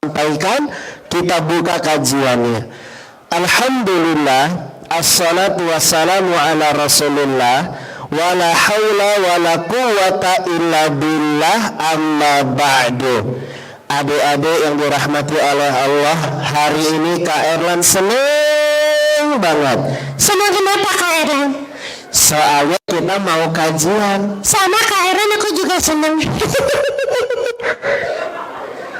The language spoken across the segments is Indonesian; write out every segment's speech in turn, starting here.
sampaikan, kita buka kajiannya. Alhamdulillah, assalatu wassalamu ala rasulillah, wala haula wala quwata illa billah, amma ba'du. Adik-adik yang dirahmati oleh Allah, hari ini Kak Erlan seneng banget. Senang kenapa Kak Erlan? Soalnya kita mau kajian. Sama Kak Erlan, aku juga senang.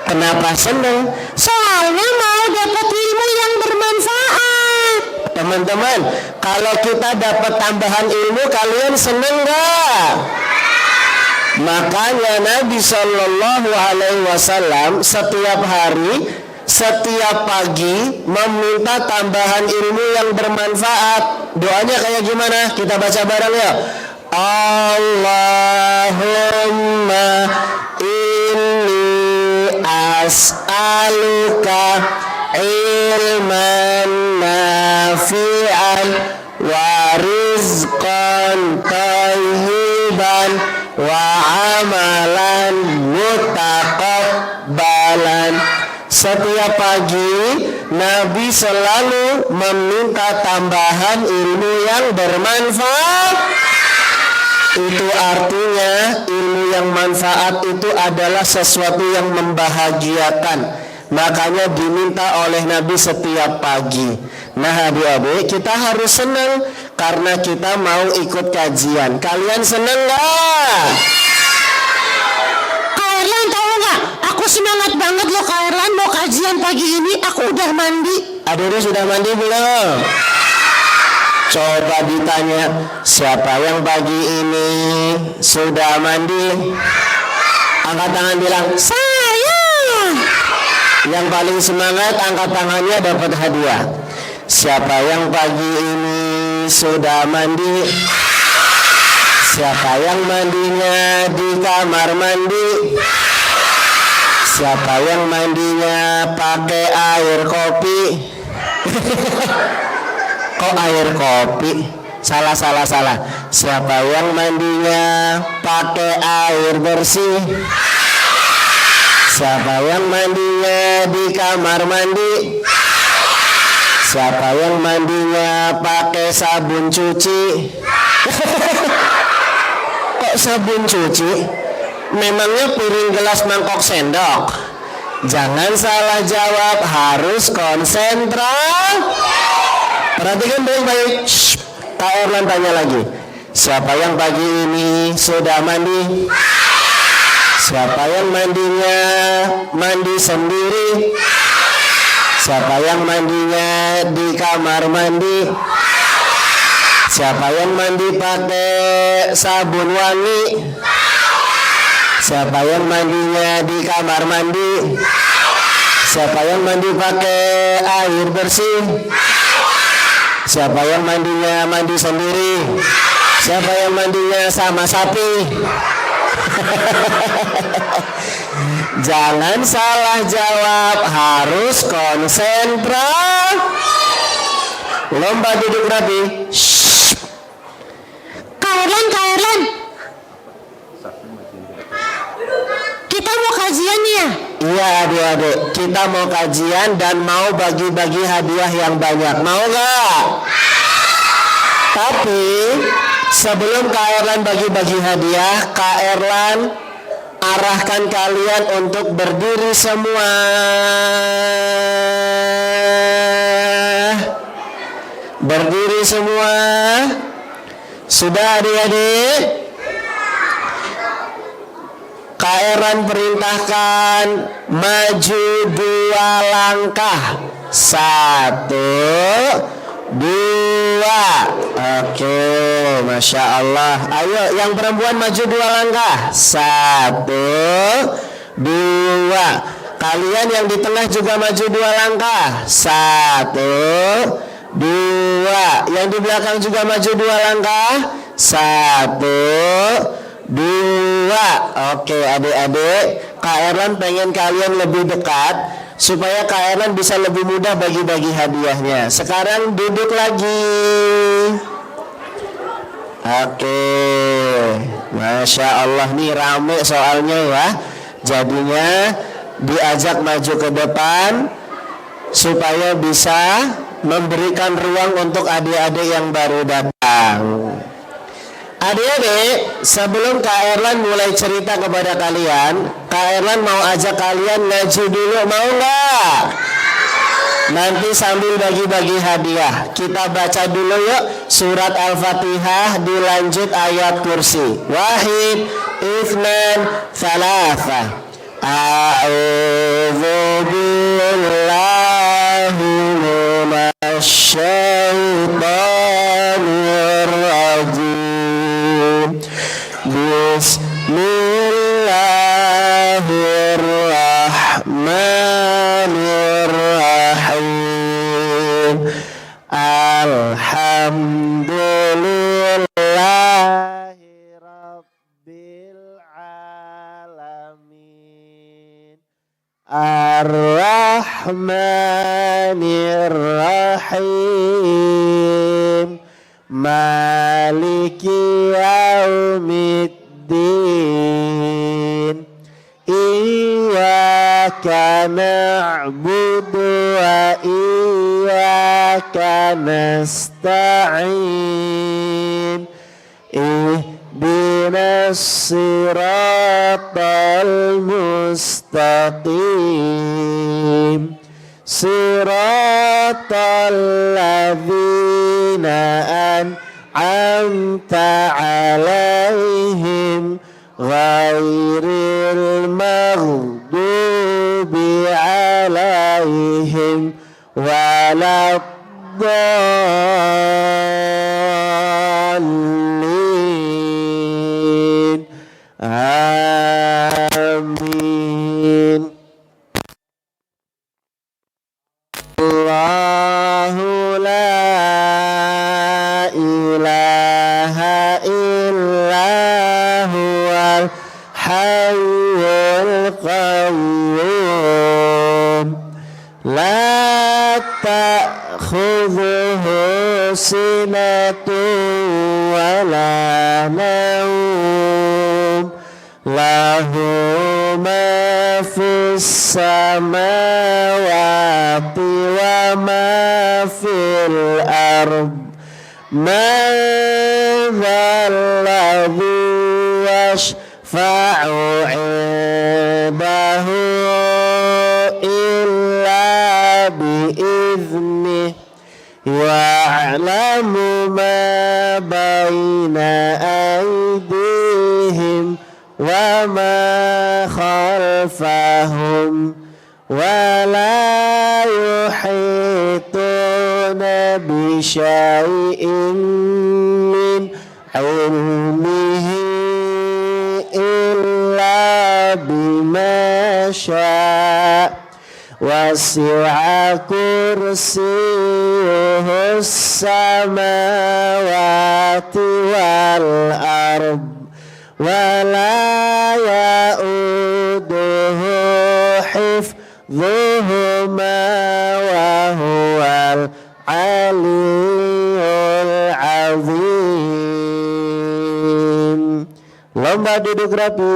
Kenapa seneng? Soalnya mau dapat ilmu yang bermanfaat. Teman-teman, kalau kita dapat tambahan ilmu, kalian seneng gak? Makanya Nabi Shallallahu Alaihi Wasallam setiap hari, setiap pagi meminta tambahan ilmu yang bermanfaat. Doanya kayak gimana? Kita baca bareng ya. Allahumma inni as'aluka ilman nafi'an wa rizqan thayyiban wa amalan mutaqabbalan. Setiap pagi Nabi selalu meminta tambahan ilmu yang bermanfaat. Itu artinya ilmu yang manfaat itu adalah sesuatu yang membahagiakan. Makanya diminta oleh Nabi setiap pagi. Nah adik-adik, kita harus senang karena kita mau ikut kajian. Kalian senang gak? Kak Erlan tahu nggak? Aku semangat banget loh Kak Erlan mau kajian pagi ini. Aku udah mandi. Adik-adik sudah mandi belum? Coba ditanya, siapa yang pagi ini sudah mandi? Angkat tangan bilang, Saya. yang paling semangat angkat tangannya dapat hadiah. Siapa yang pagi ini sudah mandi? Siapa yang mandinya di kamar mandi? Siapa yang mandinya pakai air kopi? Kok air kopi? Salah. Siapa yang mandinya pakai air bersih? Siapa yang mandinya di kamar mandi? Siapa yang mandinya pakai sabun cuci? Kok sabun cuci? Memangnya piring, gelas, mangkok, sendok? Jangan salah jawab, harus konsentrasi. Perhatikan baik-baik. Kak Erlan tanya lagi. Siapa yang pagi ini sudah mandi? Siapa yang mandinya mandi sendiri? Siapa yang mandinya di kamar mandi? Siapa yang mandi pakai sabun wangi? Siapa yang mandinya di kamar mandi? Siapa yang mandi pakai air bersih? Siapa yang mandinya mandi sendiri? Siapa yang mandinya sama sapi? Jangan salah jawab, harus konsentrasi. Lomba duduk rapi. Kak Erlan. Kita mau kajian ya? Iya adik-adik, kita mau kajian dan mau bagi-bagi hadiah yang banyak. Mau gak? Tapi sebelum Kak Erlan bagi-bagi hadiah, Kak Erlan arahkan kalian untuk berdiri semua. Berdiri semua. Sudah adik-adik? Kak Erlan perintahkan maju 2 langkah. 1, 2. Oke, Masya Allah. Ayo yang perempuan maju 2 langkah. 1, 2. Kalian yang di tengah juga maju 2 langkah. 1, 2. Yang di belakang juga maju 2 langkah. 1, 2. Oke adik-adik, Kak Erlan pengen kalian lebih dekat supaya Kak Erlan bisa lebih mudah bagi-bagi hadiahnya. Sekarang duduk lagi. Oke, Masya Allah nih rame soalnya ya. Jadinya diajak maju ke depan supaya bisa memberikan ruang untuk adik-adik yang baru datang. Adik-adik, sebelum Kak Erlan mulai cerita kepada kalian, Kak Erlan mau ajak kalian ngaji dulu, mau nggak? Nanti sambil bagi-bagi hadiah. Kita baca dulu yuk surat Al-Fatihah, dilanjut ayat kursi. Wahid, Itsnan, Tsalatsa. A'udzu billahi minasy syaithanir rajim. Bismillahirrahmanirrahim. Alhamdulillahi rabbil alamin. Ar-Rahmanir-Rahim. Maliki yaumiddin. Iyyaka na'budu wa iyyaka nasta'in. Ihdinas siratal mustaqim. Siratal ladzina an'amta 'alaihim ghairil maghdubi 'alaihim waladdallin. Amin. Allahu la ilaha illa huwal hayyul qayyum. La ta'khudhuhu sinatun wa la nawm. Lahu ma fis samawati wa ma fil ard. Man dhal ladzi yashfa'u 'indahu illa bi'idhnihi ya'lamu ma baina aydihim wa ma khalfahum wa la yuhituna bi syai'in min 'ilmihi illa bima syaa' wasi'a kursiyyuhu as-samawati wal ard wala ya'uduhu hifdhuhuma wa huwal aliyyul azim. Lomba duduk rapi.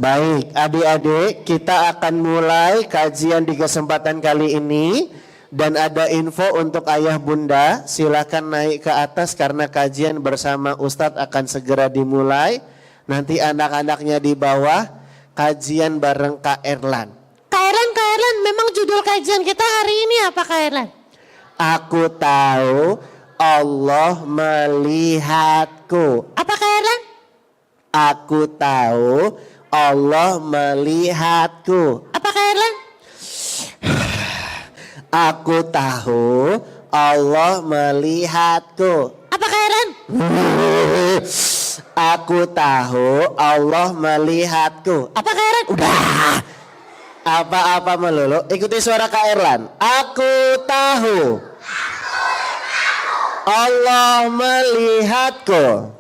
Baik, adik-adik, kita akan mulai kajian di kesempatan kali ini. Dan ada info untuk ayah bunda, silakan naik ke atas karena kajian bersama Ustadz akan segera dimulai. Nanti anak-anaknya di bawah, kajian bareng Kak Erlan. Kak Erlan, memang judul kajian kita hari ini apa Kak Erlan? Aku tahu Allah melihatku. Apa Kak Erlan? Aku tahu Allah melihatku. Apa Kak Erlan? Aku tahu Allah melihatku. Apa Kak Erlan? Aku tahu Allah melihatku. Apa Kak Erlan? Udah. Apa-apa melulu. Ikuti suara Kak Erlan. Aku tahu Allah melihatku.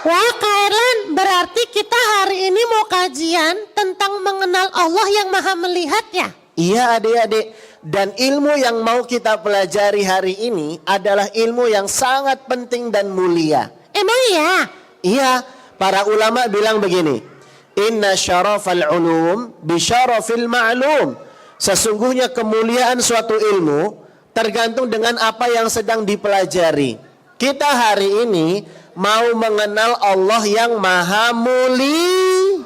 Wah Kak Erlan, berarti kita hari ini mau kajian tentang mengenal Allah yang maha melihat ya? Iya adik-adik. Dan ilmu yang mau kita pelajari hari ini adalah ilmu yang sangat penting dan mulia. Emang iya? Iya, para ulama bilang begini. Inna syarafal ulum bisyarafil ma'lum. Sesungguhnya kemuliaan suatu ilmu tergantung dengan apa yang sedang dipelajari. Kita hari ini mau mengenal Allah yang maha mulia.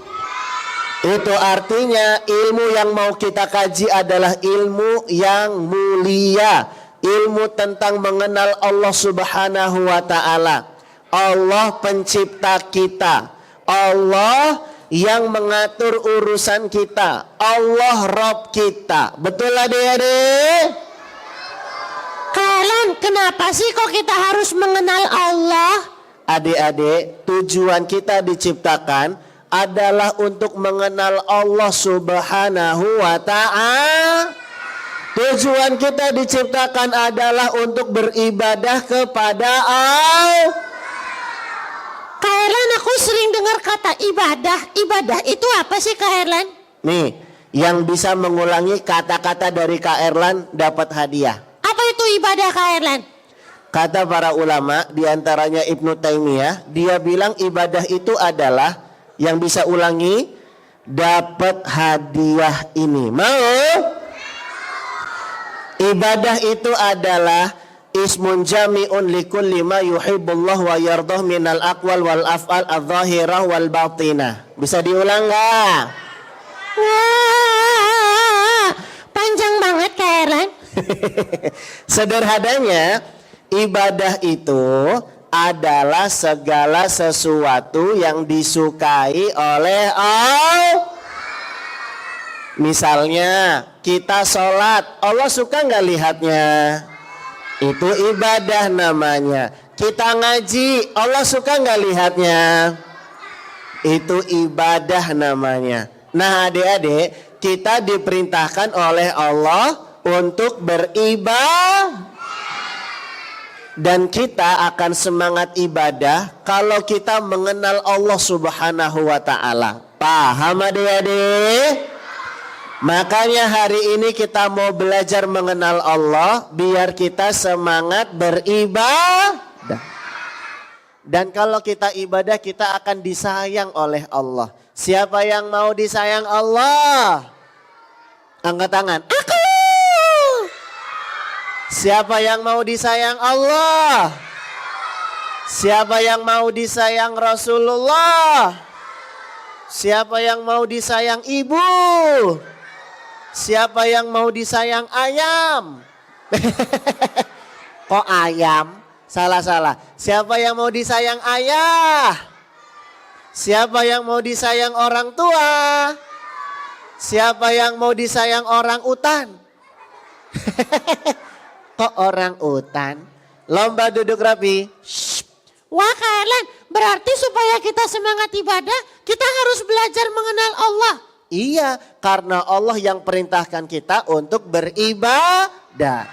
Itu artinya ilmu yang mau kita kaji adalah ilmu yang mulia. Ilmu tentang mengenal Allah subhanahu wa ta'ala. Allah pencipta kita. Allah yang mengatur urusan kita. Allah Rabb kita. Betul adik-adik? Kalian kenapa sih kok kita harus mengenal Allah? Adik-adik, tujuan kita diciptakan adalah untuk mengenal Allah subhanahu wa ta'ala. Tujuan kita diciptakan adalah untuk beribadah kepada Allah. Kak Erlan, aku sering dengar kata ibadah. Ibadah itu apa sih Kak Erlan? Nih, yang bisa mengulangi kata-kata dari Kak Erlan dapat hadiah. Apa itu ibadah Kak Erlan? Kata para ulama, diantaranya Ibnu Taimiyah, dia bilang ibadah itu adalah, yang bisa ulangi, dapat hadiah ini. Mau? Ibadah itu adalah ismun jami'un likulli ma yuhibbullah wa yardah minal aqwal wal af'al adh-dhahirah wal batinah. Bisa diulang nggak? Wah, panjang banget Kak Erlan. Sederhananya, ibadah itu adalah segala sesuatu yang disukai oleh Allah. Misalnya kita sholat, Allah suka nggak lihatnya? Itu ibadah namanya. Kita ngaji, Allah suka nggak lihatnya? Itu ibadah namanya. Nah adik-adik, kita diperintahkan oleh Allah untuk beribadah. Dan kita akan semangat ibadah kalau kita mengenal Allah subhanahu wa ta'ala. Paham adik-adik? Makanya hari ini kita mau belajar mengenal Allah biar kita semangat beribadah. Dan kalau kita ibadah kita akan disayang oleh Allah. Siapa yang mau disayang Allah? Angkat tangan. Aku. Siapa yang mau disayang Allah? Siapa yang mau disayang Rasulullah? Siapa yang mau disayang ibu? Siapa yang mau disayang ayam? Kok ayam? Salah. Siapa yang mau disayang ayah? Siapa yang mau disayang orang tua? Siapa yang mau disayang orang utan? Kok orang utan? Lomba duduk rapi. Wah Kak Erlan, berarti supaya kita semangat ibadah, kita harus belajar mengenal Allah. Iya, karena Allah yang perintahkan kita untuk beribadah.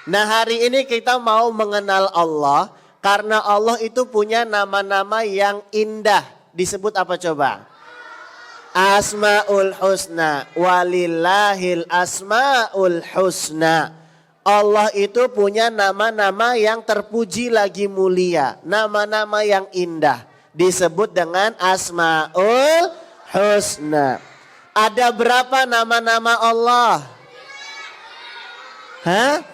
Nah hari ini kita mau mengenal Allah karena Allah itu punya nama-nama yang indah. Disebut apa coba? Asmaul Husna. Walillahil asmaul husna. Allah itu punya nama-nama yang terpuji lagi mulia. Nama-nama yang indah. Disebut dengan Asmaul Husna. Ada berapa nama-nama Allah? Hah?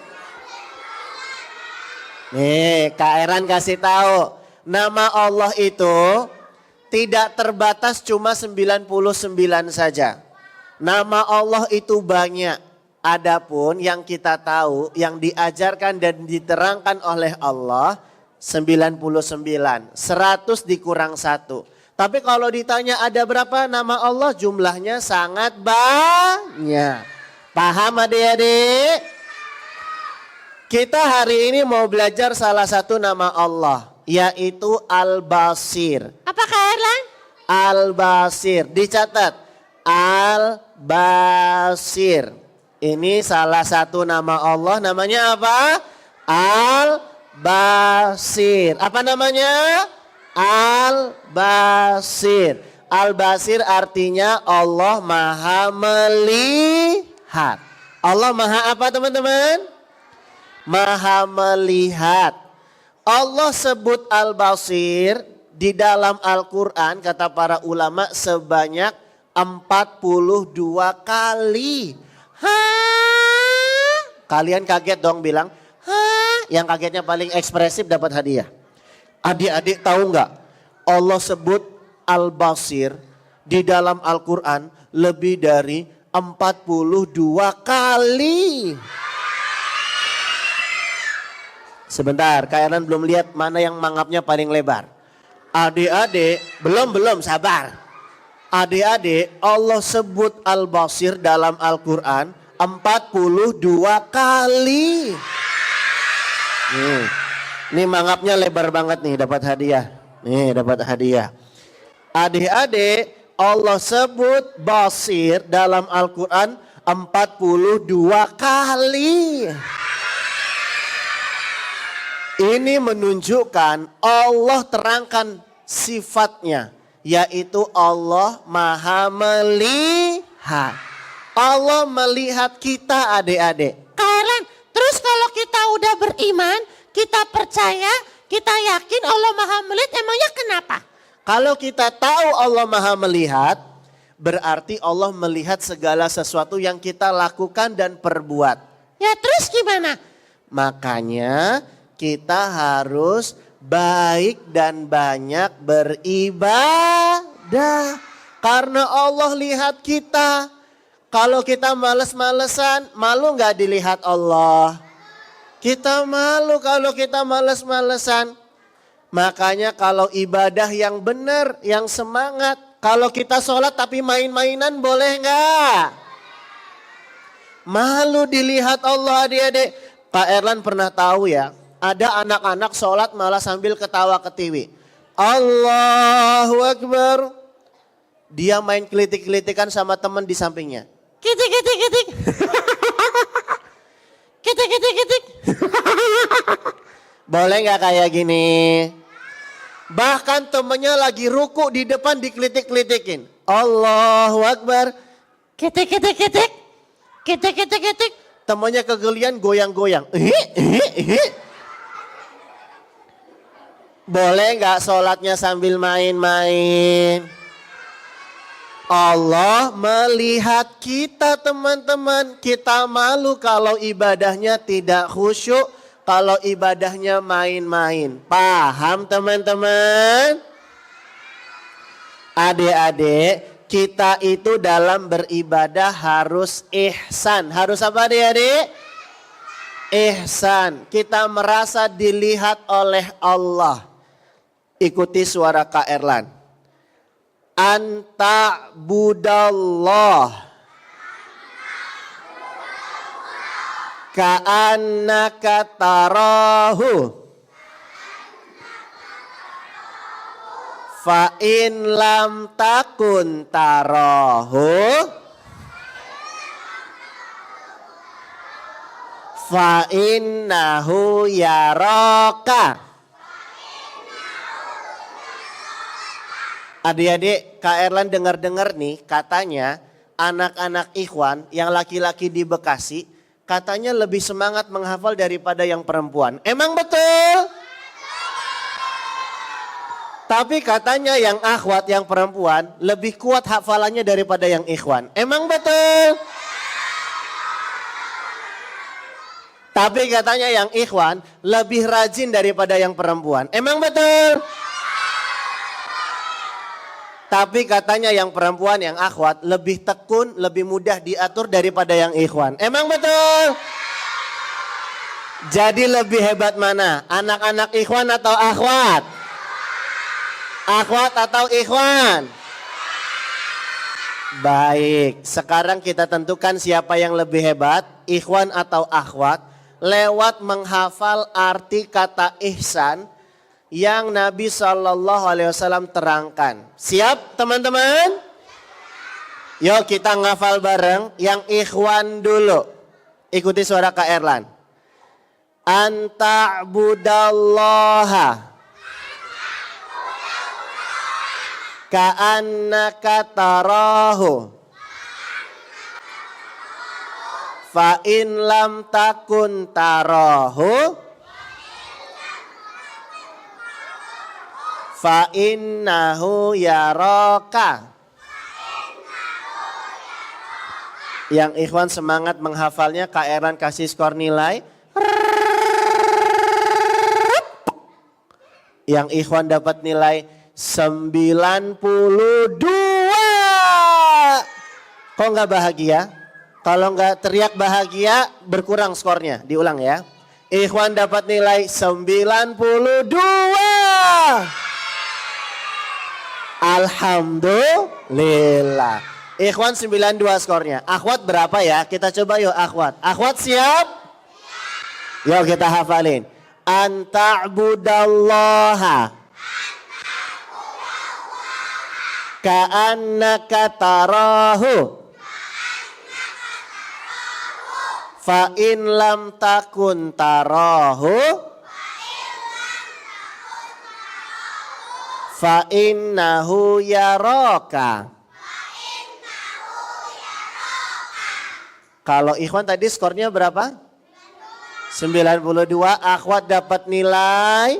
Nih, Kak Eran kasih tahu. Nama Allah itu tidak terbatas cuma 99 saja. Nama Allah itu banyak. Adapun yang kita tahu, yang diajarkan dan diterangkan oleh Allah 99. 100 dikurang 1. Tapi kalau ditanya ada berapa nama Allah, jumlahnya sangat banyak. Paham adik-adik? Kita hari ini mau belajar salah satu nama Allah, yaitu Al-Basir. Apa Kak Erlan? Al-Basir, dicatat. Al-Basir. Ini salah satu nama Allah, namanya apa? Al-Basir. Apa namanya? Al-Basir. Al-Basir artinya Allah Maha melihat. Allah Maha apa teman-teman? Maha melihat. Allah sebut Al-Basir di dalam Al-Quran kata para ulama sebanyak 42 kali. Hah? Kalian kaget dong bilang, Hah? yang kagetnya paling ekspresif dapat hadiah. Adik-adik tahu nggak? Allah sebut Al-Basir di dalam Al-Quran lebih dari 42 kali. Sebentar, Kak Erlan belum lihat mana yang mangapnya paling lebar. Adik-adik, belum sabar. Adik-adik, Allah sebut Al-Basir dalam Al-Quran 42 kali. Nih mangapnya lebar banget nih, dapat hadiah. Nih dapat hadiah. Adik-adik, Allah sebut Basir dalam Al-Quran 42 kali. Ini menunjukkan Allah terangkan sifatnya, yaitu Allah Maha Melihat. Allah melihat kita adik-adik. Kak Erlan, terus kalau kita udah beriman, kita percaya, kita yakin Allah Maha Melihat, emangnya kenapa? Kalau kita tahu Allah Maha Melihat, berarti Allah melihat segala sesuatu yang kita lakukan dan perbuat. Ya terus gimana? Makanya kita harus baik dan banyak beribadah. Karena Allah lihat kita. Kalau kita males-malesan, malu gak dilihat Allah? Kita malu kalau kita males-malesan. Makanya kalau ibadah yang benar, yang semangat. Kalau kita sholat tapi main-mainan boleh gak? Malu dilihat Allah adik-adik. Pak Erlan pernah tahu ya. Ada anak-anak sholat malah sambil ketawa ketiwi. Allahu Akbar. Dia main kelitik-kelitikan sama teman di sampingnya. Kitik. Kitik. Boleh gak kayak gini? Bahkan temennya lagi ruku di depan dikelitik-kelitikin. Allahu Akbar. Kitik. Temennya kegelian goyang-goyang. Boleh gak sholatnya sambil main-main? Allah melihat kita teman-teman. Kita malu kalau ibadahnya tidak khusyuk. Kalau ibadahnya main-main. Paham teman-teman? Adik-adik, kita itu dalam beribadah harus ihsan. Harus apa adik-adik? Ihsan. Kita merasa dilihat oleh Allah. Ikuti suara Kak Erlan. Anta budallah ka'annaka tarahu fa in lam takun tarahu fa innahu yaraka. Adik-adik, Kak Erlan dengar-dengar nih katanya anak-anak ikhwan yang laki-laki di Bekasi katanya lebih semangat menghafal daripada yang perempuan. Emang betul? Tapi katanya yang akhwat, yang perempuan lebih kuat hafalannya daripada yang ikhwan. Emang betul? Tapi katanya yang ikhwan lebih rajin daripada yang perempuan. Emang betul? Tapi katanya yang perempuan, yang akhwat lebih tekun, lebih mudah diatur daripada yang ikhwan. Emang betul? Jadi lebih hebat mana? Anak-anak ikhwan atau akhwat? Akhwat atau ikhwan? Baik, sekarang kita tentukan siapa yang lebih hebat, ikhwan atau akhwat, lewat menghafal arti kata ihsan yang Nabi SAW terangkan. Siap teman-teman? Yuk kita ngafal bareng yang ikhwan dulu. Ikuti suara Kak Erlan. Anta'budallaha ka'annaka tarahu fa in lam takun tarahu Fa innahu yaraka. Yang ikhwan semangat menghafalnya, Kak Erlan kasih skor nilai. Yang ikhwan dapat nilai 92. Kok nggak bahagia? Kalau nggak teriak bahagia berkurang skornya. Diulang ya. Ikhwan dapat nilai 92. Alhamdulillah. Ikhwan 92 skornya. Akhwat berapa ya? Kita coba yuk akhwat. Akhwat siap? Yuk kita hafalin. Anta'budallaha ka'annaka tarahu fa in lam takun tarahu fa innahu yaraka. Kalau ikhwan tadi skornya berapa? 92. Akhwat dapat nilai.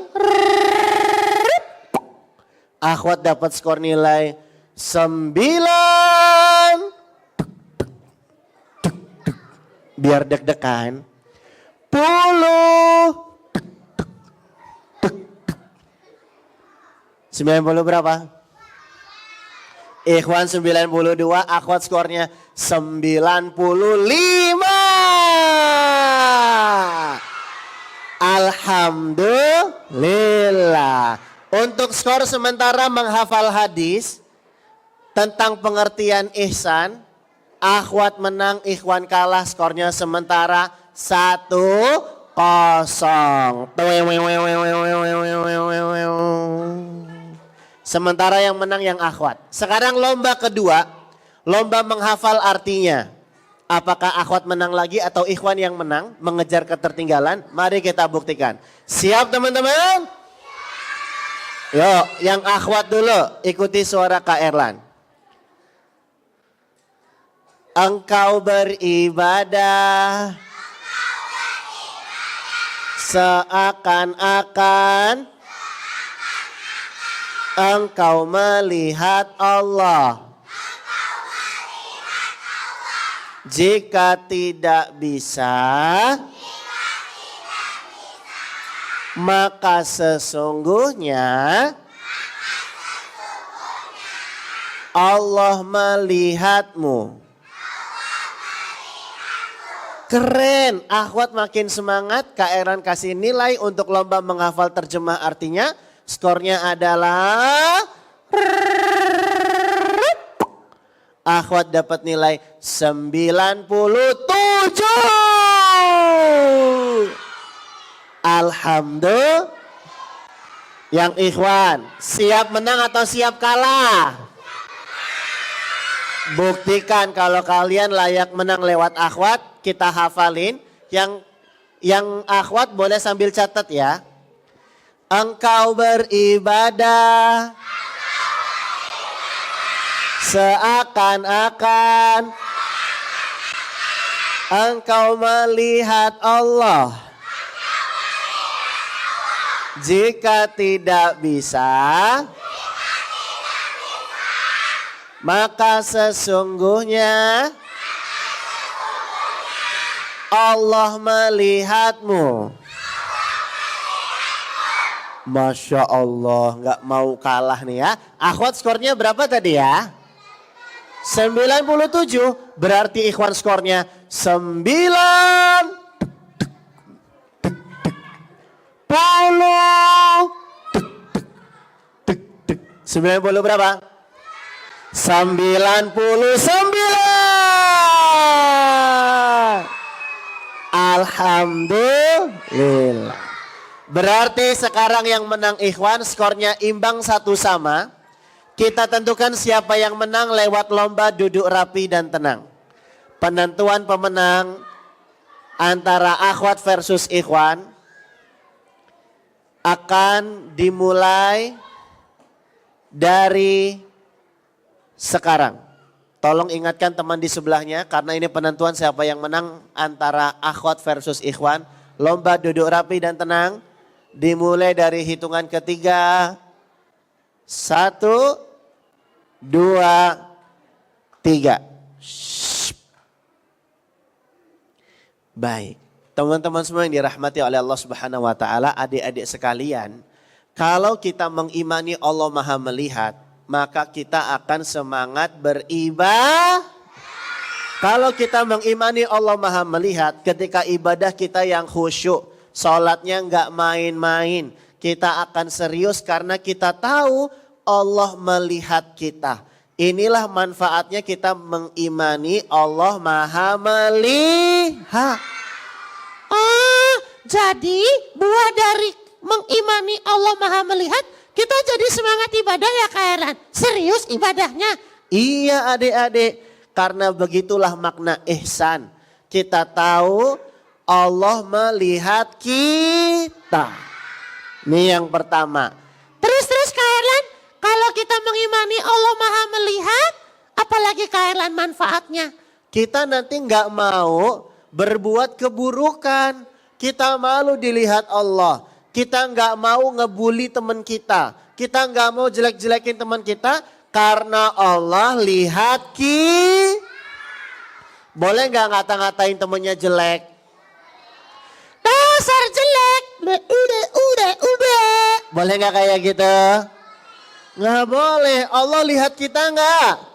Akhwat dapat skor nilai 9. Biar deg-degan. 10. 90 berapa? Ikhwan 92, akhwat skornya 95. Alhamdulillah. Untuk skor sementara menghafal hadis tentang pengertian ihsan, akhwat menang, ikhwan kalah, skornya sementara 1-0. Sementara yang menang yang akhwat. Sekarang lomba kedua, lomba menghafal artinya. Apakah akhwat menang lagi atau ikhwan yang menang mengejar ketertinggalan? Mari kita buktikan. Siap teman-teman? Yuk, yang akhwat dulu ikuti suara Kak Erlan. Engkau beribadah seakan-akan engkau melihat Allah. Jika tidak bisa, maka sesungguhnya Allah melihatmu. Keren, akhwat makin semangat. Kak Erlan kasih nilai untuk lomba menghafal terjemah artinya. Skornya adalah akhwat dapat nilai 97. Alhamdulillah. Yang ikhwan siap menang atau siap kalah? Buktikan kalau kalian layak menang lewat akhwat. Kita hafalin. Yang akhwat boleh sambil catat ya. Engkau beribadah seakan-akan engkau melihat Allah. Jika tidak bisa, maka sesungguhnya Allah melihatmu. Masya Allah, nggak mau kalah nih ya. Akhwat skornya berapa tadi ya? 97, berarti ikhwan skornya 90 berapa? 99. Alhamdulillah. Berarti sekarang yang menang ikhwan skornya imbang 1-1. Kita tentukan siapa yang menang lewat lomba duduk rapi dan tenang. Penentuan pemenang antara akhwat versus ikhwan akan dimulai dari sekarang. Tolong ingatkan teman di sebelahnya karena ini penentuan siapa yang menang antara akhwat versus ikhwan. Lomba duduk rapi dan tenang dimulai dari hitungan ketiga. 1, 2, 3. Baik. Teman-teman semua yang dirahmati oleh Allah Subhanahu wa taala, adik-adik sekalian, kalau kita mengimani Allah Maha melihat, maka kita akan semangat beribadah. Kalau kita mengimani Allah Maha melihat, ketika ibadah kita yang khusyuk, sholatnya nggak main-main, kita akan serius karena kita tahu Allah melihat kita. Inilah manfaatnya kita mengimani Allah Maha melihat. Oh, jadi buah dari mengimani Allah Maha melihat, kita jadi semangat ibadah ya Kak Erlan. Serius ibadahnya. Iya adik-adik, karena begitulah makna ihsan. Kita tahu Allah melihat kita. Ini yang pertama. Terus Kak Erlan, kalau kita mengimani Allah Maha melihat, apalagi Kak Erlan manfaatnya? Kita nanti nggak mau berbuat keburukan. Kita malu dilihat Allah. Kita nggak mau ngebully teman kita. Kita nggak mau jelek-jelekin teman kita. Karena Allah lihat kita. Boleh nggak ngata-ngatain temennya jelek? Dasar jelek. Udah. Boleh nggak kayak gitu? Nggak boleh. Allah lihat kita nggak?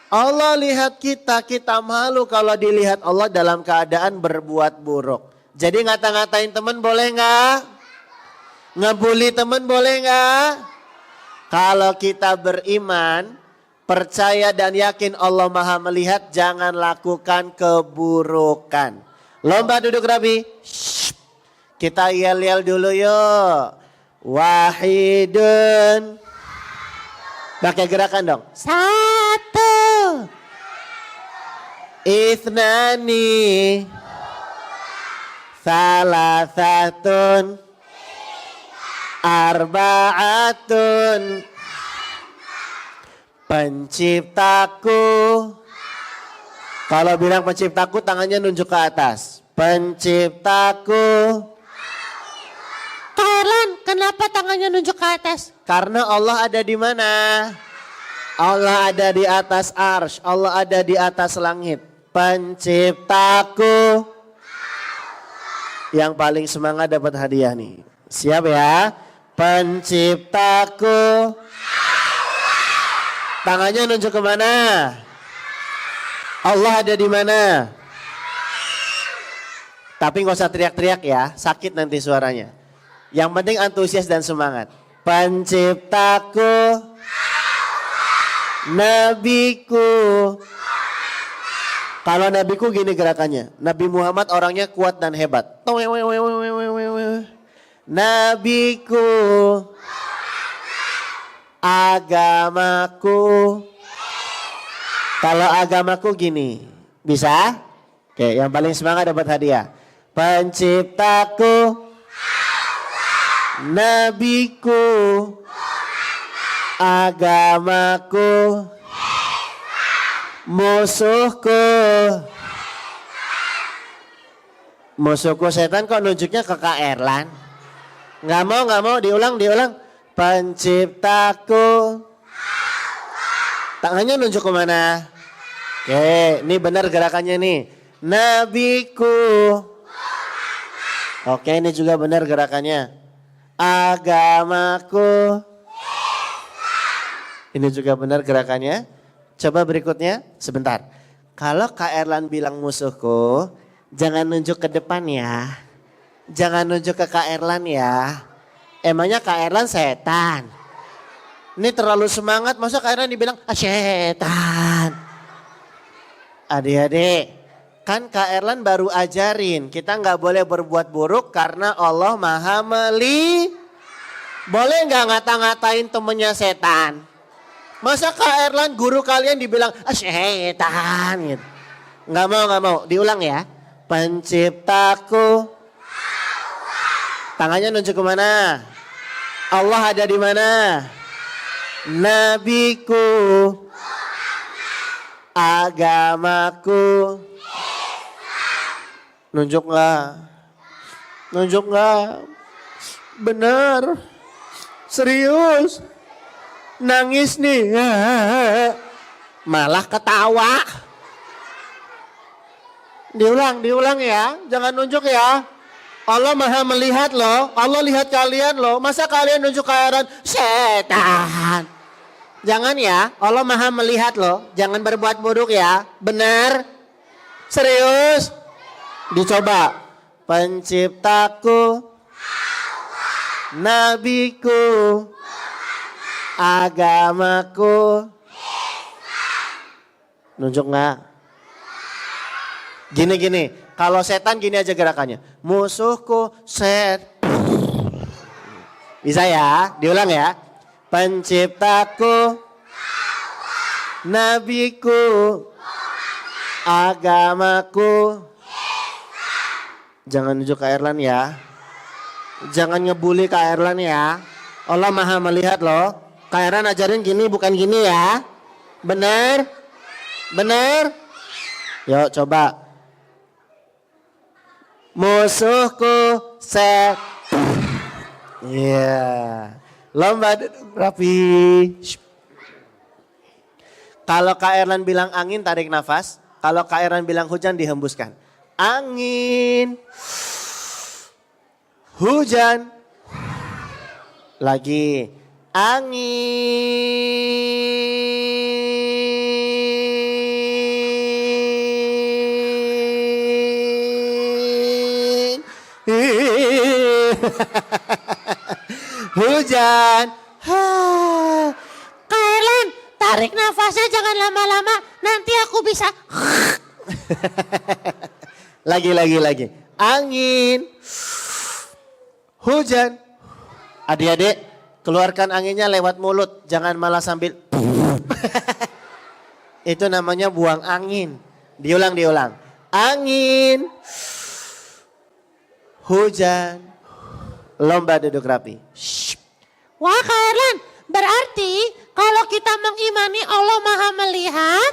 Allah lihat kita, kita malu kalau dilihat Allah dalam keadaan berbuat buruk. Jadi ngata-ngatain teman boleh nggak? Ngebully teman boleh nggak? Kalau kita beriman, percaya dan yakin Allah Maha melihat, jangan lakukan keburukan. Lomba duduk rapi. Kita yel-yel dulu yuk. Wahidun. Pakai gerakan dong. 1, Ithnani, Salasatun, Arba'atun. Penciptaku. Kalau bilang penciptaku, tangannya nunjuk ke atas. Penciptaku. Kak Erlan, kenapa tangannya nunjuk ke atas? Karena Allah ada di mana? Allah ada di atas arsy, Allah ada di atas langit. Penciptaku. Yang paling semangat dapat hadiah nih. Siap ya? Penciptaku. Tangannya nunjuk ke mana? Allah ada di mana? Tapi nggak usah teriak-teriak ya, sakit nanti suaranya. Yang penting antusias dan semangat. Penciptaku, nabiku. Kalau nabiku gini gerakannya. Nabi Muhammad orangnya kuat dan hebat. Nabiku, agamaku. Kalau agamaku gini, bisa? Oke, yang paling semangat dapat hadiah. Penciptaku, nabiku, agamaku, musuhku. Musuhku setan kok nunjuknya ke Kak Erlan? Nggak mau, diulang. Penciptaku. Tangannya nunjuk ke mana? Oke, ini benar gerakannya nih. Nabiku. Oke, ini juga benar gerakannya. Agamaku. Ini juga benar gerakannya. Coba berikutnya, sebentar. Kalau Kak Erlan bilang musuhku, jangan nunjuk ke depan ya. Jangan nunjuk ke Kak Erlan ya. Emangnya Kak Erlan setan? Ini terlalu semangat, masa Kak Erlan dibilang setan? Adik-adik, kan Kak Erlan baru ajarin, kita nggak boleh berbuat buruk karena Allah Maha melihat. Boleh nggak ngata-ngatain temennya setan? Masa Kak Erlan guru kalian dibilang setan gitu? Nggak mau, diulang ya. Penciptaku. Tangannya nunjuk ke mana? Allah ada di mana? Nabiku, agamaku. Nunjuk nggak? Benar, serius. nangis nih. Malah ketawa. Diulang ya. Jangan nunjuk ya. Allah maha melihat loh. Allah lihat kalian loh. Masa kalian nunjuk ke heran? Setan. Jangan ya. Allah maha melihat loh. Jangan berbuat buruk ya. Benar? Serius? Dicoba. Penciptaku, nabiku, agamaku. Nunjuk nggak? Gini. Kalau setan gini aja gerakannya. Musuhku Bisa ya? Diulang ya. Penciptaku, nabiku, agamaku. Jangan nunjuk Kak Erlan ya. Jangan ngebully Kak Erlan ya. Allah maha melihat loh. Kak Erlan ajarin gini bukan gini ya. Bener? Bener? Yuk coba. Musuhku Iya. Lomba rapi. Kalau Kak Erlan bilang angin tarik nafas. Kalau Kak Erlan bilang hujan dihembuskan. Angin, hujan, lagi angin, hujan. Kalian tarik nafasnya jangan lama-lama, nanti aku bisa. Lagi. Angin, hujan. Adik-adik, keluarkan anginnya lewat mulut. Jangan malah sambil. Itu namanya buang angin. Diulang. Angin, hujan. Lomba duduk rapi. Wah Kak Erlan, berarti kalau kita mengimani Allah maha melihat,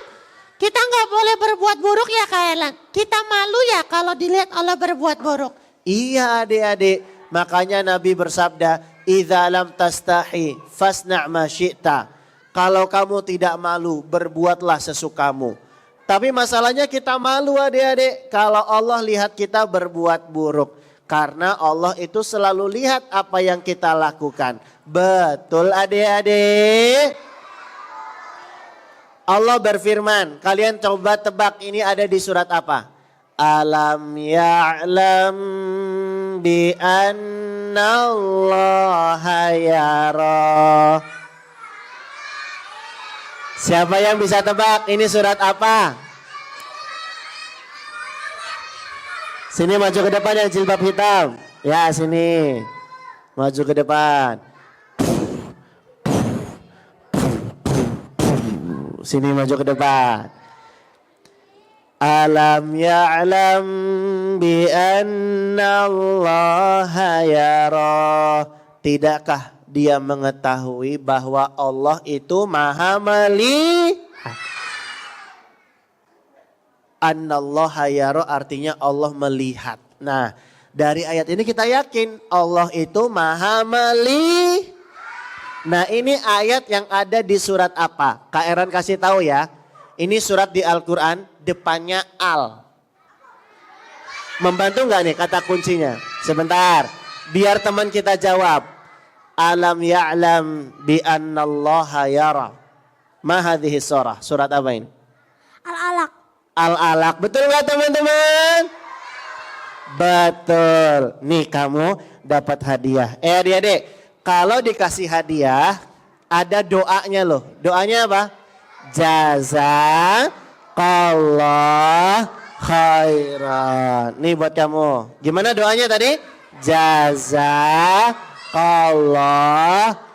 kita nggak boleh berbuat buruk ya Kak Erlan. Kita malu ya kalau dilihat Allah berbuat buruk. Iya adik-adik. Makanya Nabi bersabda, "Idza lam tastahi fasna' ma syi'ta." Kalau kamu tidak malu, berbuatlah sesukamu. Tapi masalahnya kita malu adik-adik kalau Allah lihat kita berbuat buruk. Karena Allah itu selalu lihat apa yang kita lakukan. Betul adik-adik? Allah berfirman, kalian coba tebak ini ada di surat apa? Alam ya'lam bi annallaha yara. Siapa yang bisa tebak ini surat apa? Sini maju ke depan yang jilbab hitam. Ya sini. Maju ke depan. Sini maju ke depan. Alam ya'lam bi annallaha yara. Tidakkah dia mengetahui bahwa Allah itu maha melihat? Annallaha yara artinya Allah melihat. Nah, dari ayat ini kita yakin Allah itu maha melihat. Nah, ini ayat yang ada di surat apa? Kak Eran kasih tahu ya. Ini surat di Al-Quran, depannya al. Membantu nggak nih kata kuncinya? Sebentar, biar teman kita jawab. Alam ya'lam bi annallaha yara. Ma hadhihi surah? Surat apa ini? Al-Alaq. Al-Alaq. Betul nggak teman-teman? Betul. Nih kamu dapat hadiah. Adik-adik. Kalau dikasih hadiah, ada doanya loh. Doanya apa? Jazakallah khairan. Nih buat kamu. Gimana doanya tadi? Jazakallah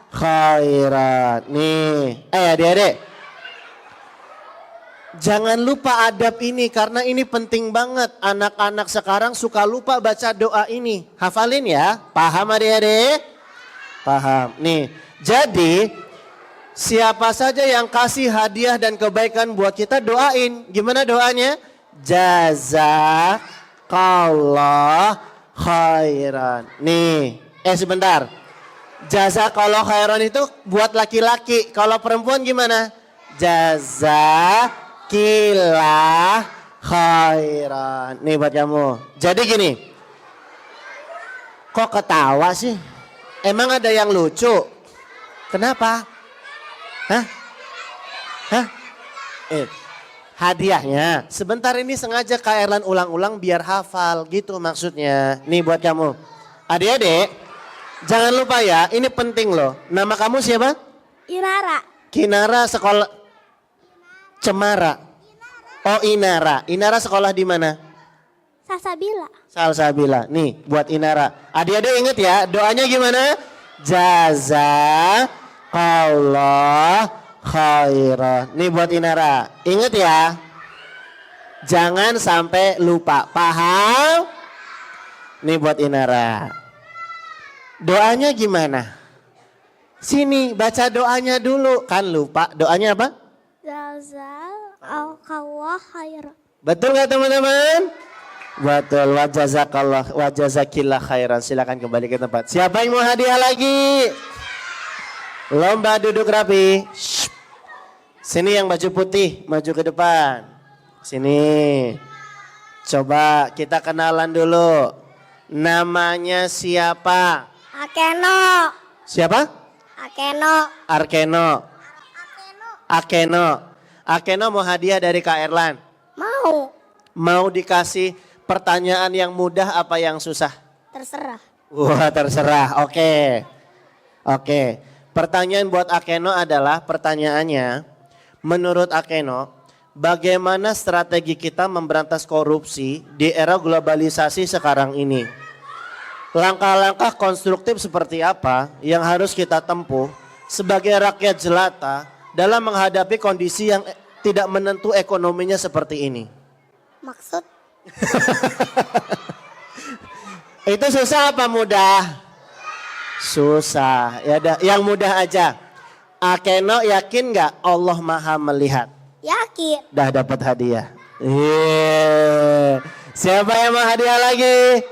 khairan. Nih, adik-adik. Jangan lupa adab ini karena ini penting banget. Anak-anak sekarang suka lupa baca doa ini. Hafalin ya. Paham adik-adik? Paham. Nih, jadi siapa saja yang kasih hadiah dan kebaikan buat kita doain. Gimana doanya? Jazakallah khairan. Nih, sebentar. Jazakallah khairan itu buat laki-laki. Kalau perempuan gimana? Jazakillah khairan. Nih buat kamu. Jadi gini. Kok ketawa sih? Emang ada yang lucu? Kenapa? Hah? Hah? Hadiahnya. Sebentar ini sengaja Kak Erlan ulang-ulang biar hafal gitu maksudnya. Nih buat kamu. Adik-adik, jangan lupa ya, ini penting loh. Nama kamu siapa? Inara. Kinara sekolah Cemara. Oh Inara. Inara sekolah di mana? Salsabila. Salsabila. Nih buat Inara. Adik-adik inget ya, doanya gimana? Jazakallah khairan. Nih buat Inara. Inget ya. Jangan sampai lupa. Paham? Nih buat Inara. Doanya gimana? Sini baca doanya dulu. Kan lupa. Doanya apa? Jazakallah khairan. Betul nggak teman-teman? Betul. Wajazakillah khairan. Silakan kembali ke tempat. Siapa yang mau hadiah lagi? Lomba duduk rapi. Shh. Sini yang baju putih. Maju ke depan. Sini. Coba kita kenalan dulu. Namanya siapa? Akeno. Siapa? Akeno. Arkeno. Akeno mau hadiah dari Kak Erlan. Mau. Mau dikasih pertanyaan yang mudah apa yang susah? Terserah. Wah terserah. Oke. Pertanyaan buat Akeno adalah pertanyaannya. Menurut Akeno, bagaimana strategi kita memberantas korupsi di era globalisasi sekarang ini? Langkah-langkah konstruktif seperti apa yang harus kita tempuh sebagai rakyat jelata dalam menghadapi kondisi yang tidak menentu ekonominya seperti ini? Maksud? Itu susah apa mudah? Susah. Ya dah, yang mudah aja. Akeno yakin nggak Allah Maha melihat? Yakin. Dah dapat hadiah. Siapa yang mau hadiah lagi?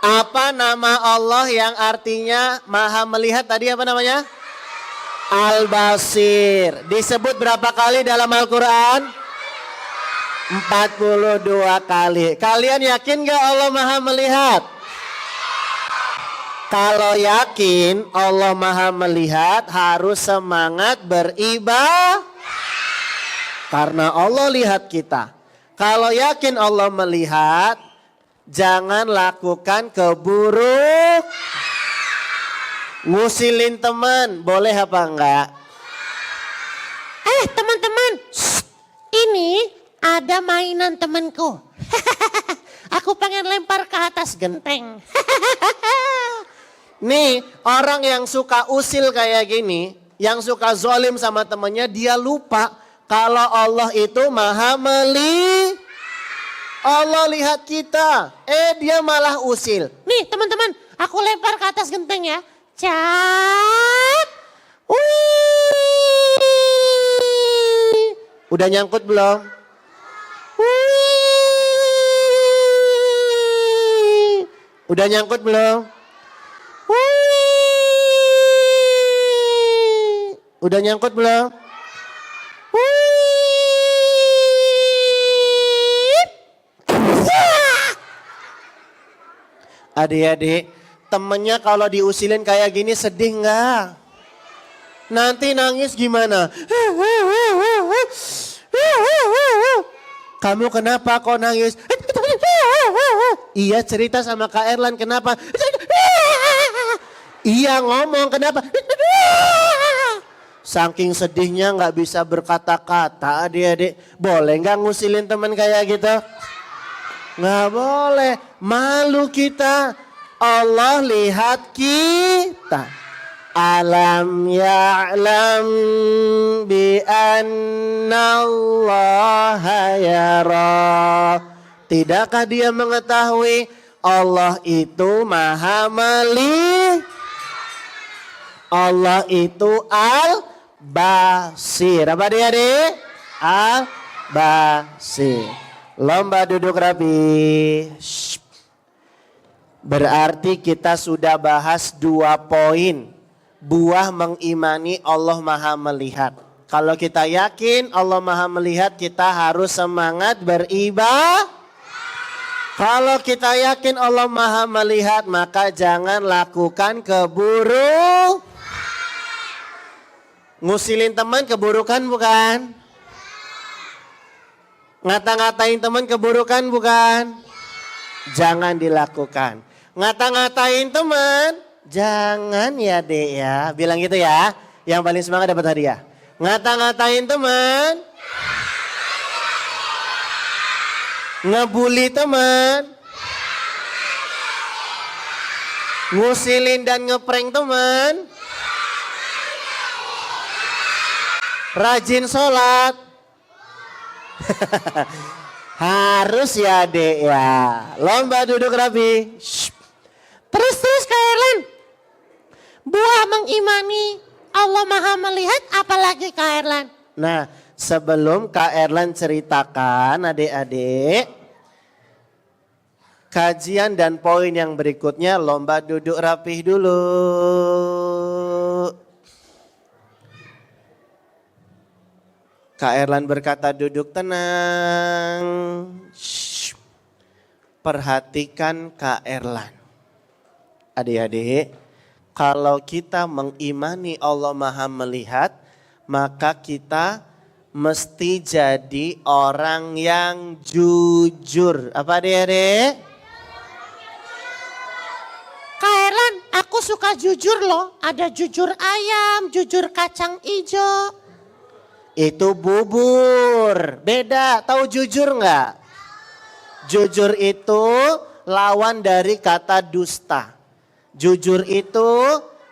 Apa nama Allah yang artinya Maha melihat tadi apa namanya? Al-Basir. Disebut berapa kali dalam Al-Quran? 42 kali. Kalian yakin gak Allah Maha melihat? Kalau yakin Allah Maha melihat harus semangat beribadah. Karena Allah lihat kita. Kalau yakin Allah melihat, jangan lakukan keburuk. Ngusilin teman, boleh apa enggak? Teman-teman, ini ada mainan temanku. Aku pengen lempar ke atas genteng. Nih orang yang suka usil kayak gini, yang suka zolim sama temennya, dia lupa kalau Allah itu Maha melihat. Allah lihat kita, dia malah usil. Nih teman-teman, aku lempar ke atas genteng ya. Cat. Wih. Udah nyangkut belum? Wih. Udah nyangkut belum? Wih. Udah nyangkut belum? Adik-adik, temennya kalau diusilin kayak gini sedih nggak? Nanti nangis gimana? Kamu kenapa kok nangis? Iya cerita sama Kak Erlan kenapa? Iya ngomong kenapa? Saking sedihnya nggak bisa berkata-kata adik-adik. Boleh nggak ngusilin teman kayak gitu? Nggak boleh, malu kita. Allah lihat kita. Alam ya'lam bi annallaha yara. Tidakkah dia mengetahui Allah itu Maha melihat? Allah itu Al-Basir. Apa dia adik? Al-Basir. Lomba duduk rapi. Berarti kita sudah bahas 2 poin. Buah mengimani Allah Maha Melihat. Kalau kita yakin Allah Maha Melihat, kita harus semangat beribadah. Kalau kita yakin Allah Maha Melihat, maka jangan lakukan keburukan. Ngusilin teman keburukan bukan? Ngata-ngatain teman keburukan bukan? Jangan dilakukan. Ngata-ngatain teman, jangan ya dek ya. Bilang gitu ya, yang paling semangat dapat hadiah. Ngata-ngatain teman, ngebully teman, ngusilin dan ngeprank teman, rajin sholat. Harus ya dek ya. Lomba duduk rapi. Terus Kak Erlan. Buah mengimani Allah Maha Melihat, apalagi Kak Erlan? Nah, sebelum Kak Erlan ceritakan adik-adik, kajian dan poin yang berikutnya lomba duduk rapih dulu. Kak Erlan berkata duduk tenang. Shh. Perhatikan Kak Erlan. Adik-adik, kalau kita mengimani Allah Maha Melihat, maka kita mesti jadi orang yang jujur. Apa adik-adik? Kak Erlan, aku suka jujur loh. Ada jujur ayam, jujur kacang ijo. Itu bubur. Beda, tahu jujur nggak? Jujur itu lawan dari kata dusta. Jujur itu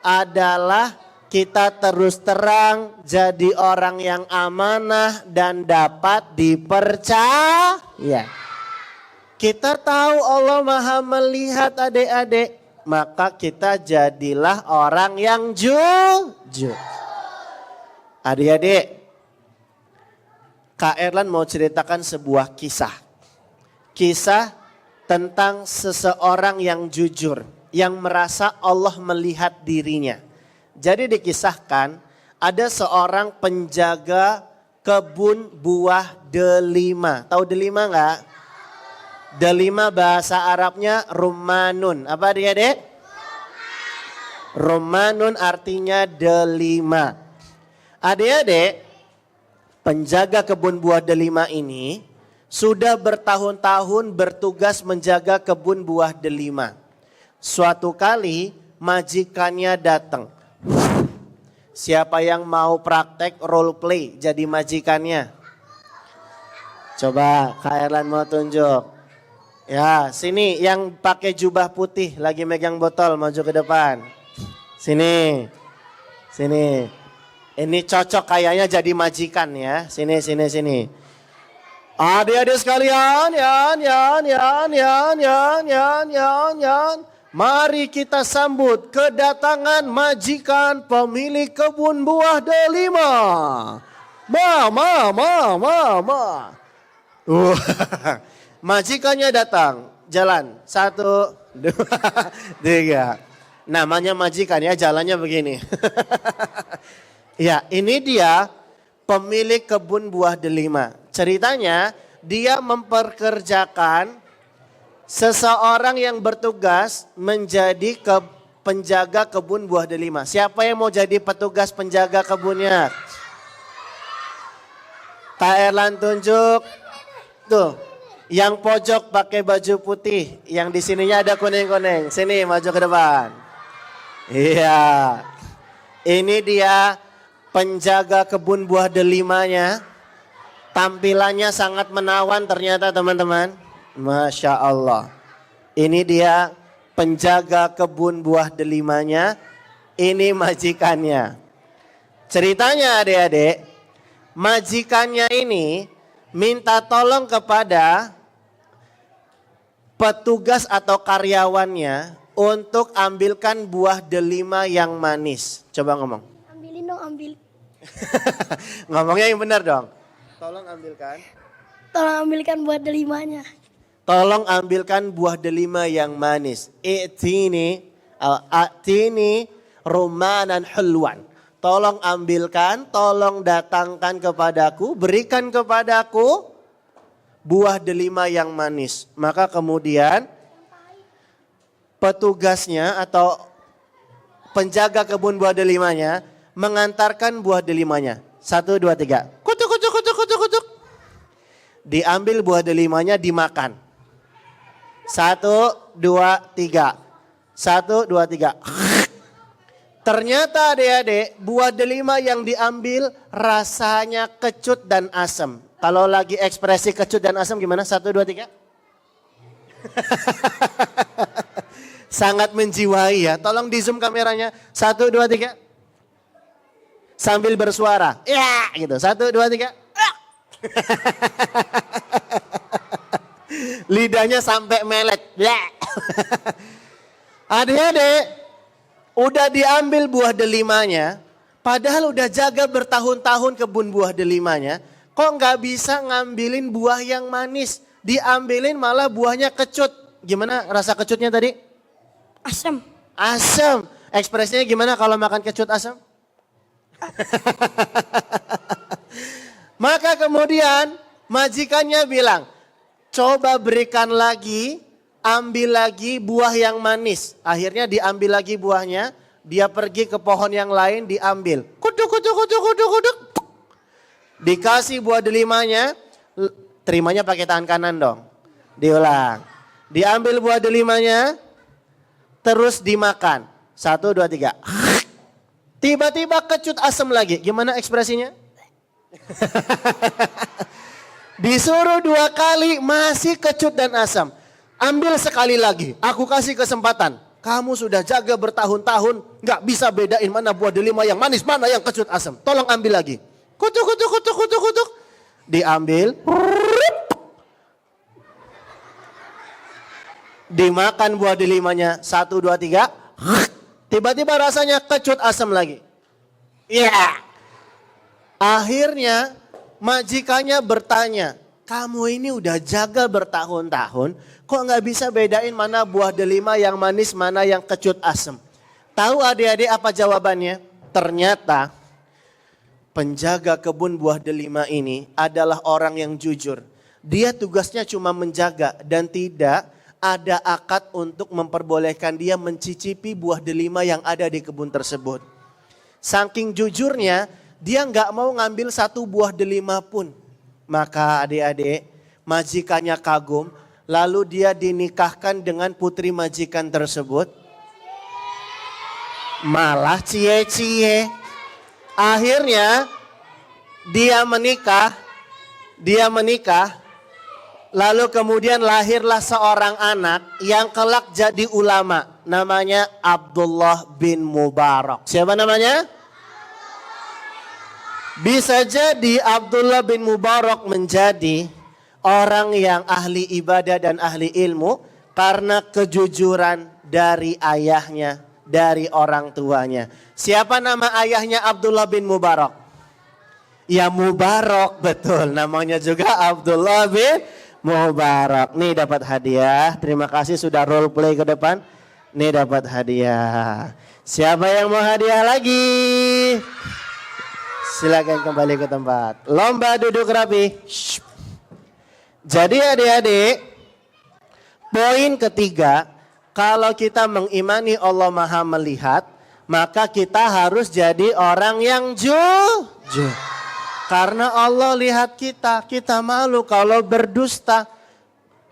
adalah kita terus terang jadi orang yang amanah dan dapat dipercaya. Kita tahu Allah Maha Melihat adik-adik, maka kita jadilah orang yang jujur. Adik-adik, Kak Erlan mau ceritakan sebuah kisah. Kisah tentang seseorang yang jujur, yang merasa Allah melihat dirinya. Jadi dikisahkan ada seorang penjaga kebun buah delima. Tahu delima enggak? Delima bahasa Arabnya rummanun. Apa adik-adik? Rummanun artinya delima. Adik-adik, penjaga kebun buah delima ini sudah bertahun-tahun bertugas menjaga kebun buah delima. Suatu kali majikannya datang. Siapa yang mau praktek role play jadi majikannya? Coba Kak Erlan mau tunjuk. Ya, sini yang pakai jubah putih lagi megang botol maju ke depan. Sini. Sini. Ini cocok kayaknya jadi majikan ya. Sini. Adik-adik sekalian, mari kita sambut kedatangan majikan pemilik kebun buah delima. Majikannya datang, jalan 1, 2, 3. Namanya majikan ya, jalannya begini. Ya, ini dia pemilik kebun buah delima. Ceritanya dia memperkerjakan seseorang yang bertugas menjadi penjaga kebun buah delima. Siapa yang mau jadi petugas penjaga kebunnya? Kak Erlan tunjuk. Tuh, yang pojok pakai baju putih, yang di sininya ada kuning-kuning. Sini maju ke depan. Iya. Ini dia penjaga kebun buah delimanya. Tampilannya sangat menawan ternyata teman-teman. Masya Allah. Ini dia penjaga kebun buah delimanya. Ini majikannya. Ceritanya adik-adik, majikannya ini minta tolong kepada petugas atau karyawannya untuk ambilkan buah delima yang manis. Coba ngomong. Ambilin dong, ambil. Ngomongnya yang benar dong. Tolong ambilkan. Tolong ambilkan buah delimanya. tolong ambilkan buah delima yang manis. Atini rumanan hulwan. Tolong ambilkan, tolong datangkan kepadaku, berikan kepadaku buah delima yang manis. Maka kemudian petugasnya atau penjaga kebun buah delimanya mengantarkan buah delimanya. 1, 2, 3. Kutuk, kutuk, kutuk, kutuk, kutuk. Diambil buah delimanya, dimakan. 1, 2, 3. 1, 2, 3. Ternyata adik-adik, buah delima yang diambil rasanya kecut dan asam. Kalau lagi ekspresi kecut dan asam gimana? 1, 2, 3. Sangat menjiwai ya. Tolong di zoom kameranya. 1, 2, 3. Sambil bersuara. Ya gitu. 1, 2, 3. Lidahnya sampai melet. Ya. Adik-adik. Udah diambil buah delimanya, padahal udah jaga bertahun-tahun kebun buah delimanya, kok nggak bisa ngambilin buah yang manis, diambilin malah buahnya kecut. Gimana rasa kecutnya tadi? Asam. Asam. Ekspresinya gimana kalau makan kecut asam? Maka kemudian majikannya bilang, coba berikan lagi. Ambil lagi buah yang manis. Akhirnya diambil lagi buahnya. Dia pergi ke pohon yang lain diambil. Kutuk, kutuk, kutuk, kutuk, kutuk. Dikasih buah delimanya. Terimanya pakai tangan kanan dong. Diulang. Diambil buah delimanya. Terus dimakan. 1, 2, 3. Tiba-tiba kecut asam lagi. Gimana ekspresinya? Disuruh 2 kali masih kecut dan asam. Ambil sekali lagi, aku kasih kesempatan. Kamu sudah jaga bertahun-tahun, gak bisa bedain mana buah delima yang manis, mana yang kecut asam. Tolong ambil lagi. Kutuk, kutuk, kutuk, kutuk, kutuk. Diambil. Dimakan buah delimanya. 1, 2, 3. Tiba-tiba rasanya kecut asam lagi. Iya. Akhirnya majikannya bertanya, kamu ini udah jaga bertahun-tahun, kok nggak bisa bedain mana buah delima yang manis, mana yang kecut asam? Tahu adik-adik apa jawabannya? Ternyata penjaga kebun buah delima ini adalah orang yang jujur. Dia tugasnya cuma menjaga dan tidak ada akad untuk memperbolehkan dia mencicipi buah delima yang ada di kebun tersebut. Saking jujurnya, dia nggak mau ngambil 1 buah delima pun. Maka adik-adik, majikannya kagum, lalu dia dinikahkan dengan putri majikan tersebut. Malah cie-cie. Akhirnya dia menikah, lalu kemudian lahirlah seorang anak yang kelak jadi ulama. Namanya Abdullah bin Mubarak. Siapa namanya? Bisa jadi Abdullah bin Mubarak menjadi orang yang ahli ibadah dan ahli ilmu karena kejujuran dari ayahnya, dari orang tuanya. Siapa nama ayahnya Abdullah bin Mubarak? Ya Mubarak, betul. Namanya juga Abdullah bin Mubarak. Nih dapat hadiah. Terima kasih sudah role play ke depan. Nih dapat hadiah. Siapa yang mau hadiah lagi? Silakan kembali ke tempat. Lomba duduk rapi. Shh. Jadi adik-adik, poin ketiga, kalau kita mengimani Allah Maha melihat, maka kita harus jadi orang yang jujur. Karena Allah lihat kita, kita malu kalau berdusta,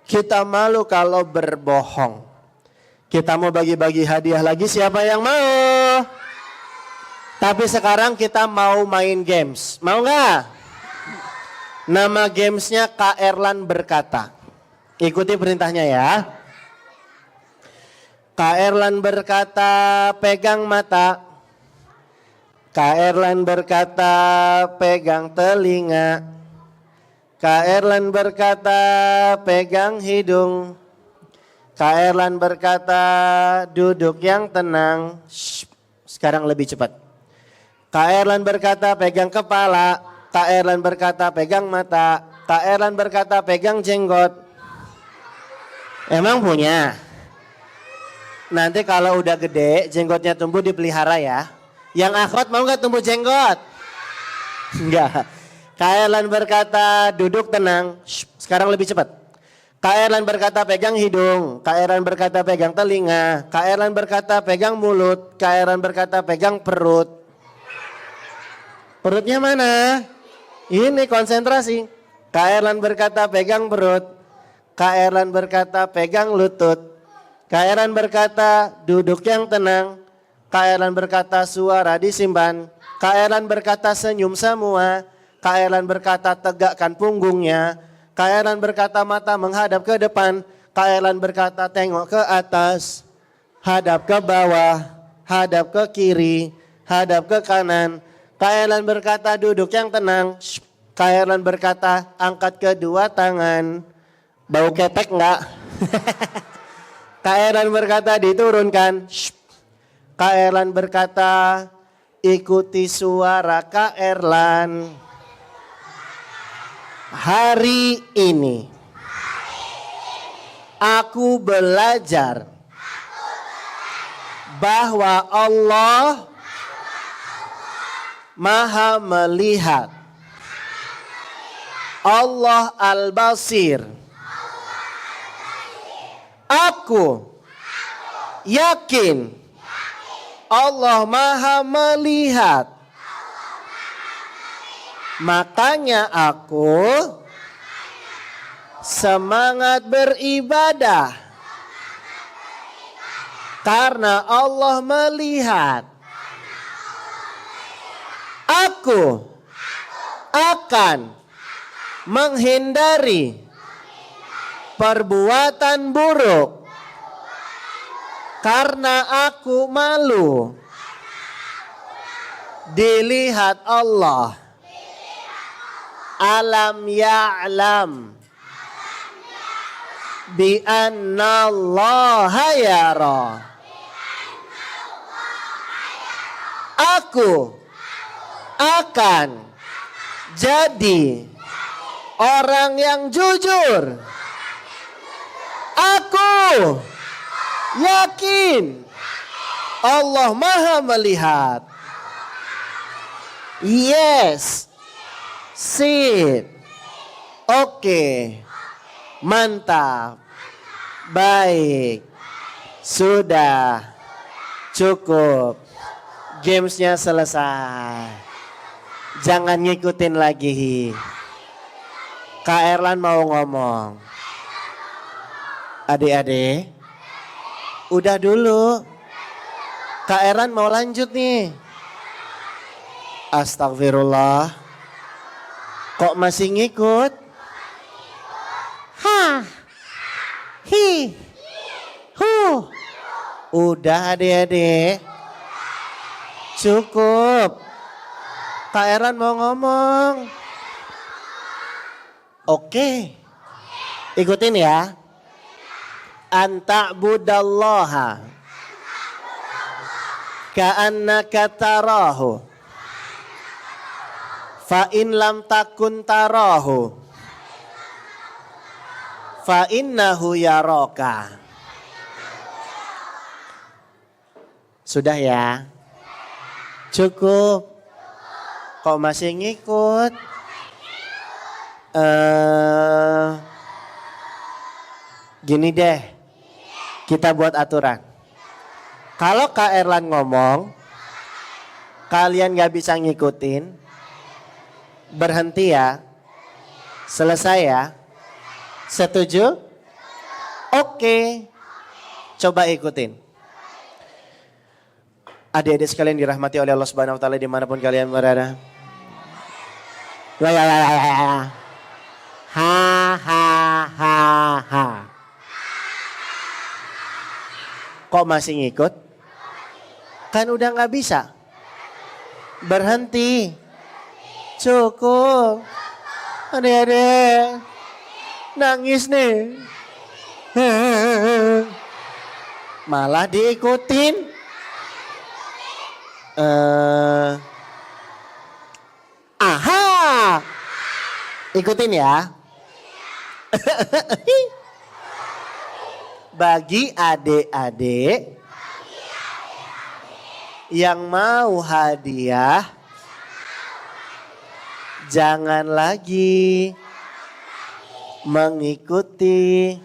kita malu kalau berbohong. Kita mau bagi-bagi hadiah lagi, siapa yang mau? Tapi sekarang kita mau main games. Mau nggak? Nama gamesnya Kak Erlan berkata. Ikuti perintahnya ya. Kak Erlan berkata, pegang mata. Kak Erlan berkata, pegang telinga. Kak Erlan berkata, pegang hidung. Kak Erlan berkata, duduk yang tenang. Shh, sekarang lebih cepat. Kak Erlan berkata pegang kepala, Kak Erlan berkata pegang mata, Kak Erlan berkata pegang jenggot. Emang punya? Nanti kalau udah gede, jenggotnya tumbuh dipelihara ya. Yang akhwat mau gak tumbuh jenggot? Enggak. Kak Erlan berkata duduk tenang. Shh, sekarang lebih cepat. Kak Erlan berkata pegang hidung. Kak Erlan berkata pegang telinga. Kak Erlan berkata pegang mulut. Kak Erlan berkata pegang perut. Perutnya mana? Ini konsentrasi. Kak Erlan berkata pegang perut. Kak Erlan berkata pegang lutut. Kak Erlan berkata duduk yang tenang. Kak Erlan berkata suara disimpan. Kak Erlan berkata senyum semua. Kak Erlan berkata tegakkan punggungnya. Kak Erlan berkata mata menghadap ke depan. Kak Erlan berkata tengok ke atas. Hadap ke bawah. Hadap ke kiri. Hadap ke kanan. Kak Erlan berkata duduk yang tenang. Kak Erlan berkata angkat kedua tangan. Bau ketek enggak? Kak Erlan berkata diturunkan. Kak Erlan berkata ikuti suara Kak Erlan. Hari ini aku belajar bahwa Allah Maha melihat. Allah Al-Basir. Aku yakin Allah Maha melihat. Makanya aku semangat beribadah. Karena Allah melihat. Aku akan menghindari perbuatan buruk karena aku malu dilihat Allah. Alam ya'lam bi anna Allah yara. Aku akan jadi orang yang jujur. Aku yakin Allah Maha melihat. Yes. Sip. Oke. Mantap. Baik. Sudah. Cukup. Gamesnya selesai. Jangan ngikutin lagi. Kak Erlan mau ngomong. Adik-adik, udah dulu. Kak Erlan mau lanjut nih. Astagfirullah. Kok masih ngikut? Ha. Hi. Hu. Udah adik-adik. Cukup. Kak Erlan mau ngomong. Oke. Ikutin ya. Anta'budallaha ka'annaka tarahu fa in lam takun tarahu fa innahu yaraka. Sudah ya? Cukup. Kok masih ngikut? Gini deh. Kita buat aturan. Kalau Kak Erlan ngomong, kalian gak bisa ngikutin, berhenti ya. Selesai ya. Setuju? Oke. Coba ikutin. Adik-adik sekalian dirahmati oleh Allah Subhanahu wa taala dimanapun kalian berada. Ha ha ha ha. Kok masih ngikut? Kan udah gak bisa. Berhenti. Cukup. Adik-adik. Nangis nih. Malah diikutin. Aha. Ikutin ya. bagi adik-adik yang mau hadiah, jangan lagi mengikuti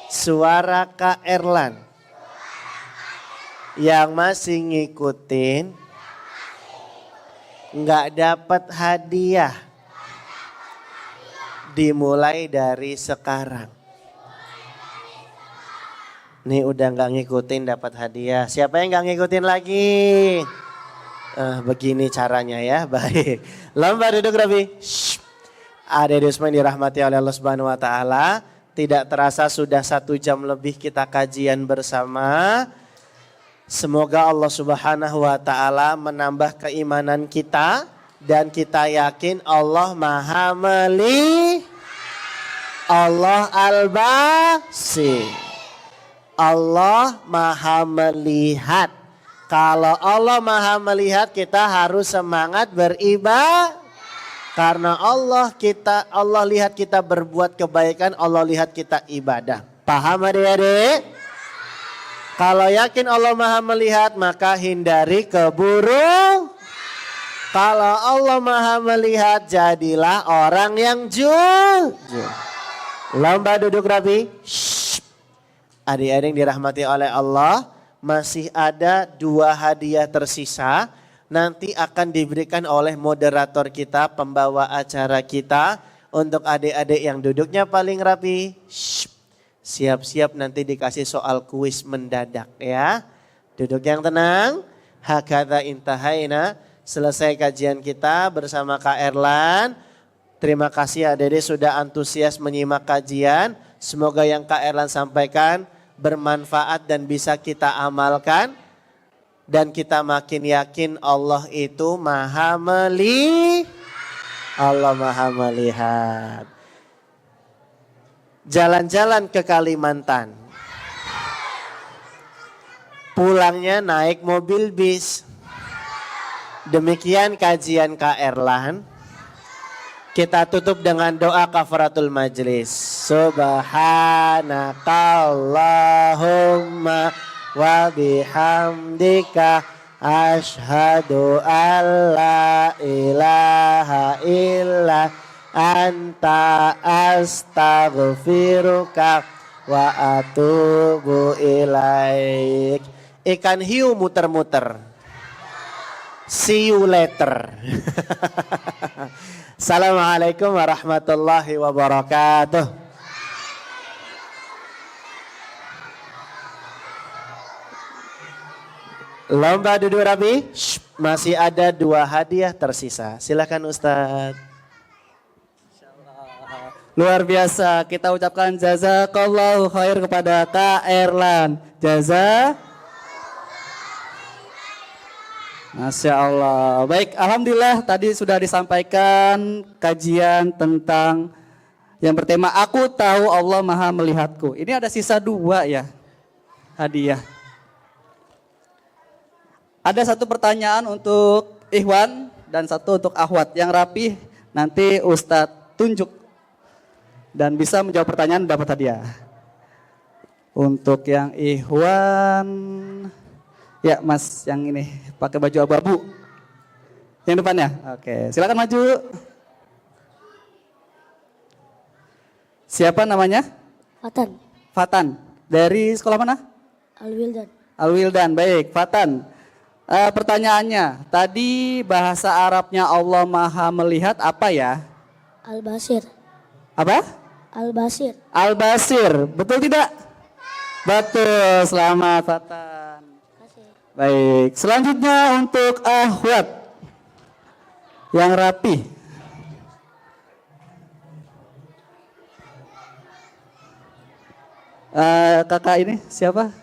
suara Kak Erlan. Yang masih ngikutin nggak dapat hadiah. Dimulai dari sekarang. Nih udah nggak ngikutin dapat hadiah. Siapa yang nggak ngikutin lagi? Begini caranya ya, baik. Lomba duduk rapi. Adik-adik semua yang dirahmati oleh Allah Subhanahu Wa Taala. Tidak terasa sudah 1 jam lebih kita kajian bersama. Semoga Allah Subhanahu Wa Taala menambah keimanan kita. Dan kita yakin Allah Maha Melihat. Allah Al-Basir. Allah Maha Melihat. Kalau Allah Maha Melihat, kita harus semangat beribadah. Karena Allah lihat kita berbuat kebaikan, Allah lihat kita ibadah. Paham adik-adik? Kalau yakin Allah Maha Melihat, maka hindari keburukan. Kalau Allah Maha Melihat, jadilah orang yang jujur. Lomba duduk rapi. Adik-adik dirahmati oleh Allah, masih ada 2 hadiah tersisa. Nanti akan diberikan oleh moderator kita, pembawa acara kita. Untuk adik-adik yang duduknya paling rapi. Siap-siap nanti dikasih soal kuis mendadak ya. Duduk yang tenang. Hakadha intahaina. Selesai kajian kita bersama Kak Erlan. Terima kasih adik-adik sudah antusias menyimak kajian. Semoga yang Kak Erlan sampaikan bermanfaat dan bisa kita amalkan. Dan kita makin yakin Allah itu Maha Melihat. Allah Maha Melihat. Jalan-jalan ke Kalimantan. Pulangnya naik mobil bis. Demikian kajian Kak Erlan. Kita tutup dengan doa kafaratul majlis. Subhanakallahumma wa bihamdika asyhadu an la ilaha illa anta astaghfiruka wa atubu ilaik. Ikan hiu muter-muter. See you later. Assalamualaikum warahmatullahi wabarakatuh. Lomba duduk rapi. Masih ada 2 hadiah tersisa. Silakan Ustadz. Luar biasa, kita ucapkan jazakallahu khair kepada Kak Erlan. Masya Allah. Baik, alhamdulillah tadi sudah disampaikan kajian tentang yang bertema Aku Tahu Allah Maha Melihatku. Ini ada sisa 2 ya hadiah. Ada 1 pertanyaan untuk Ikhwan dan 1 untuk Akhwat. Yang rapi nanti Ustadz tunjuk dan bisa menjawab pertanyaan dapat hadiah. Untuk yang Ikhwan, ya Mas yang ini pakai baju abu-abu. Yang depannya, oke silakan maju. Siapa namanya? Fatan. Fatan. Dari sekolah mana? Al-Wildan. Al-Wildan, baik Fatan. Pertanyaannya, tadi bahasa Arabnya Allah Maha Melihat apa ya? Al-Basir. Apa? Al-Basir. Al-Basir, betul tidak? Betul, selamat Fatan. Baik, selanjutnya untuk Akhwat yang rapi. Kakak ini siapa?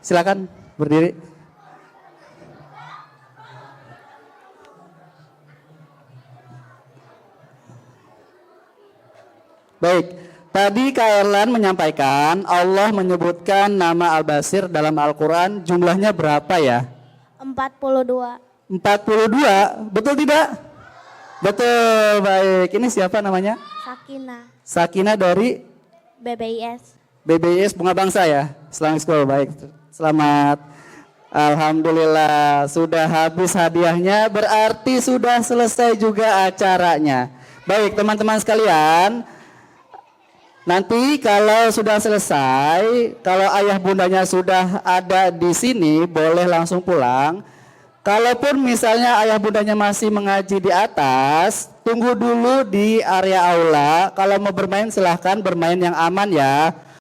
Silakan berdiri. Baik, tadi Kak Erlan menyampaikan Allah menyebutkan nama Al-Basir dalam Al-Quran jumlahnya berapa ya? 42. 42, betul tidak? Betul, baik. Ini siapa namanya? Sakinah. Sakinah dari BBIS. BBS Bunga Bangsa ya, Islamic School. Baik, selamat. Alhamdulillah sudah habis hadiahnya, berarti sudah selesai juga acaranya. Baik teman-teman sekalian, nanti kalau sudah selesai, kalau ayah bundanya sudah ada di sini, boleh langsung pulang. Kalaupun misalnya ayah bundanya masih mengaji di atas, tunggu dulu di area aula. Kalau mau bermain silahkan bermain yang aman ya.